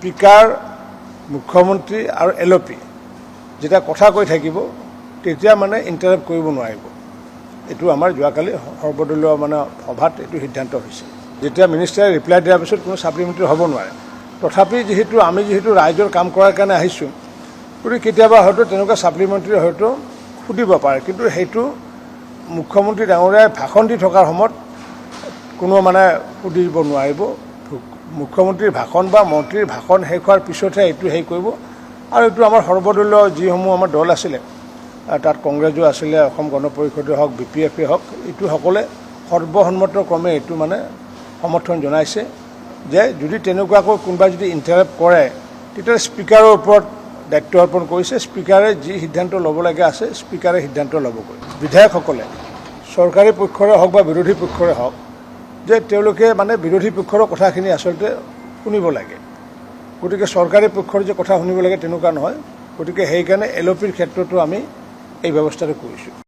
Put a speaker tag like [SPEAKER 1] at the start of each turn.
[SPEAKER 1] Speaker মুখ্যমন্ত্ৰী আৰু LOP যেতিয়া কথা কৈ থাকিব তেতিয়া মানে ইণ্টাৰাপ্ট কৰিব নোৱাৰিব। এইটো আমাৰ যোৱাকালি সৰ্বদলীয় মানে সভাত এইটো সিদ্ধান্ত হৈছে। যেতিয়া মিনিষ্টাৰে ৰিপ্লাই দিয়াৰ পিছত কোনো ছাপ্লিমেণ্টাৰী হ'ব নোৱাৰে। তথাপি আমি যিহেতু ৰাইজৰ কাম কৰাৰ কাৰণে আহিছোঁ, গতিকে কেতিয়াবা হয়তো তেনেকুৱা ছাপ্লিমেণ্টাৰী হয়তো সুধিব পাৰে, কিন্তু সেইটো মুখ্যমন্ত্ৰী ডাঙৰীয়াই ভাষণ দি থকাৰ সময়ত কোনো মানে সুধিব নোৱাৰিব। মুখ্যমন্ত্ৰীৰ ভাষণ বা মন্ত্ৰীৰ ভাষণ শেষ হোৱাৰ পিছতহে এইটো হেৰি কৰিব। আৰু এইটো আমাৰ সৰ্বদলীয় যিসমূহ আমাৰ দল আছিলে, তাত কংগ্ৰেছো আছিলে, অসম গণ পৰিষদে হওক, BPF হওক, এইটো সকলে সৰ্বসন্মতক্ৰমে এইটো মানে সমৰ্থন জনাইছে যে যদি তেনেকুৱাকৈ কোনোবাই যদি ইণ্টাৰাপ্ট কৰে তেতিয়া স্পীকাৰৰ ওপৰত দায়িত্ব অৰ্পণ কৰিছে। স্পীকাৰে যি সিদ্ধান্ত ল'ব লাগে আছে, স্পীকাৰে সিদ্ধান্ত ল'বগৈ। বিধায়কসকলে চৰকাৰী পক্ষৰে হওক বা বিৰোধী পক্ষৰে হওক যে তেওঁলোকে মানে বিৰোধী পক্ষৰ কথাখিনি আচলতে শুনিব লাগে। গতিকে চৰকাৰী পক্ষৰ যে কথা শুনিব লাগে তেনেকুৱা নহয়। গতিকে সেইকাৰণে LOPৰ ক্ষেত্ৰতো আমি এই ব্যৱস্থাটো কৰিছোঁ।